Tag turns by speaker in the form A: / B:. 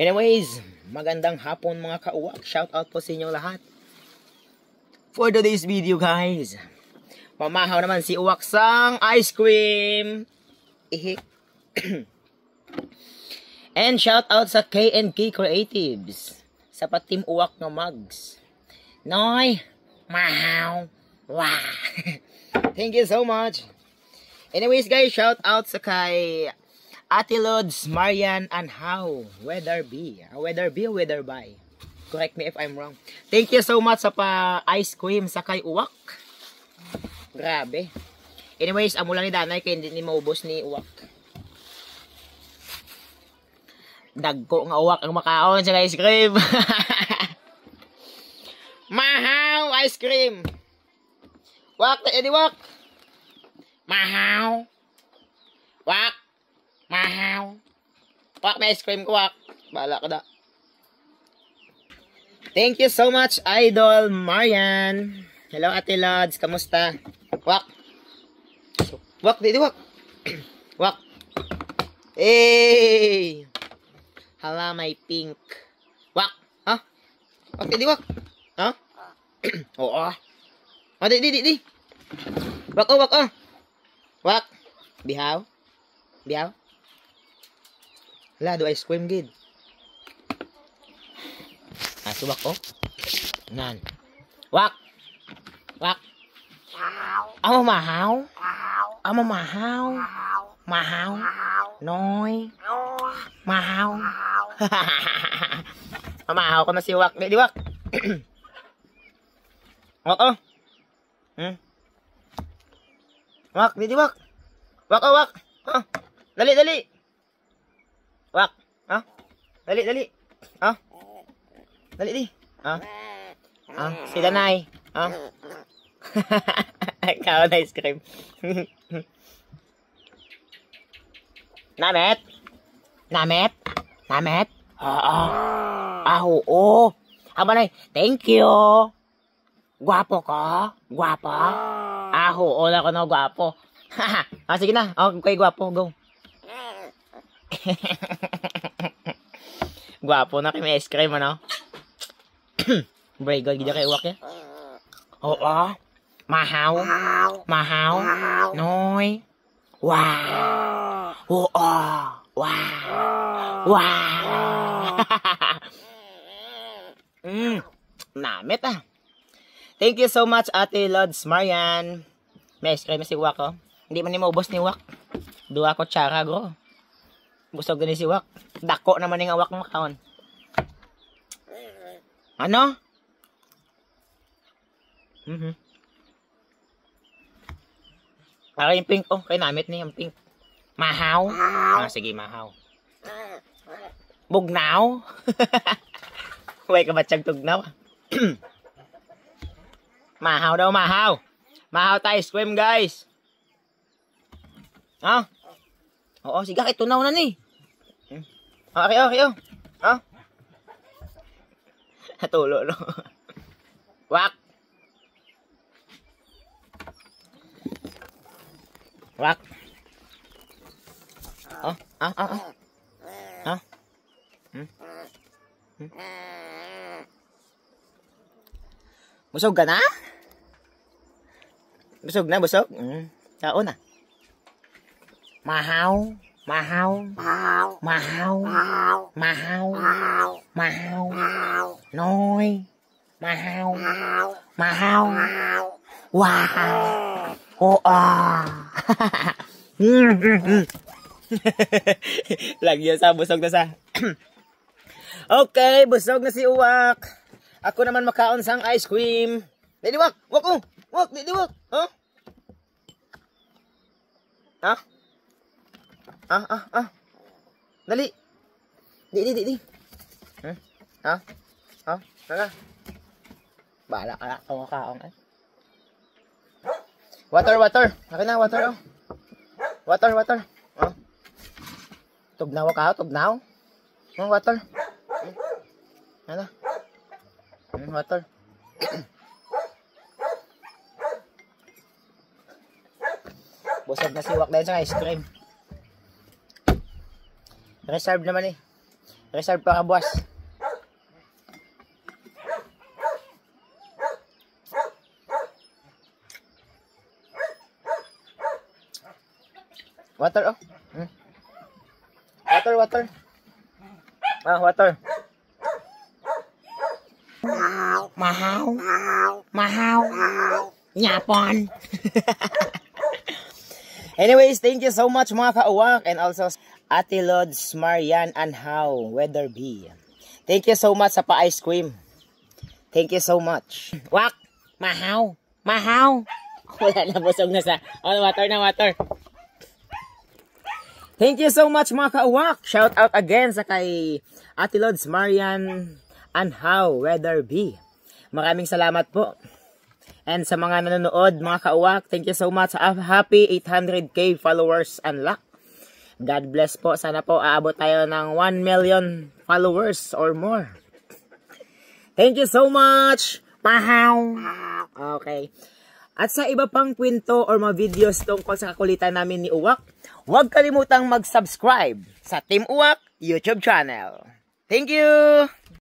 A: Anyways, magandang hapon mga kauwak. Shout out po sa inyo lahat. For today's video guys, pamahaw naman si Uwak sang ice cream. And shout out sa K&K Creatives sa patim Uwak nga mugs. Noy, mahaw. Wow. Thank you so much. Anyways guys, shout out sa kay Ate Lods, Marian, and how? Whether be or whether by. Correct me if I'm wrong. Thank you so much sa pa-ice cream sa kay Uwak. Grabe. Anyways, amo lang ni Danay kaya hindi ni maubos ni Uwak. Dagko nga Uwak ang makaon sa ice cream. Mahaw ice cream. Wak, edi Wak. Mahaw. Wak. Mahaw. Wak, may ice cream ko, Wak. Bahala ka da. Thank you so much, Idol Marian. Hello, Ate Lods. Kamusta? Wak. Wak, di Wak. Wak. Hey! Hala, may pink. Wak. Ha? Wak, di Wak. Ha? Oo. Oh, di. Wak, wak, Wak. Bihaw. Bihaw. Hala, do ice cream gid. Subak oh. Nan. Wak. Wak. Amo mahaw. Amo mahaw. Mahaw. Noy. Mahaw. Mahaw ko na si Wak. Di Wak. Wak oh. Wak, di Wak. Wak oh, Wak. Oh. Dali. Wak, ha? Dali. Ha? Dali di. Ha? Ha? Si Danay. Ha? Ikaw na ice cream. Namet? Oo. Oo. Hamanay, thank you. Gwapo ka? Gwapa? Oo, na ko na gwapo. Sige na. Okay, gwapo. Go. Gwapo na kay may ice cream, ano? Bray, gagawin kay Uwak ya? Oo. Mahaw. Noy. Wow. Oo. Wow. Namit ah. Thank you so much, Ate Lods Marian. May ice cream si Uwak, oh. Hindi man ni maubos ni Uwak. Dua ko tsara, bro. Busog gani si Wak. Dako naman yung Wak makaon. Ano? Para yung pink. Oh, kay namit niya yung pink. Mahaw. Sige, mahaw. Bugnaw. Huwag ka batsag tugnaw. Mahaw daw, mahaw. Mahaw tayo ice cream, guys. Ha? Oo, sige, kay tunaw na ni. Okay. Ha? Hatulo, no? Wak. Oh, Ha? Busog ka na? Busog? Sao na? Mahaw. Noy. Mahaw. Wow. Oo. Lagyan sa busog na sa. Okay, busog na si Uwak. Ako naman makaon sang ice cream. Didi Wak. Wak. Huh? Ha? Dali. Di. Ha? Tara. Bahala ka na. Kaong eh. Water. Akin na, water. Oh. Water. Oh. Tugnaw ka, tugnaw. Water. Ano? Water. Busog na si Wak dahil sa ice cream. Reserve naman eh. Reserve pa ka, boss. Water, oh. Water, water. Water. Mahaw. Mahaw. Yapon. Anyways, thank you so much mga kauwak, and also Ate Lods, Marian, and How, Weatherby. Thank you so much sa pa-ice cream. Thank you so much. Wak! Mahaw! Mahaw! Wala na, busog na sa... Oh, water na, water. Thank you so much mga kauwak. Shout out again sa kay Ate Lods, Marian, and How, Weatherby. Maraming salamat po. And sa mga nanonood, mga kauwak, thank you so much. Happy 800k followers unlock. God bless po. Sana po aabot tayo ng 1 million followers or more. Thank you so much. Mahaw. Okay. At sa iba pang kwento or mga videos tungkol sa kakulitan namin ni Uwak, huwag kalimutang mag-subscribe sa Team Uwak YouTube channel. Thank you!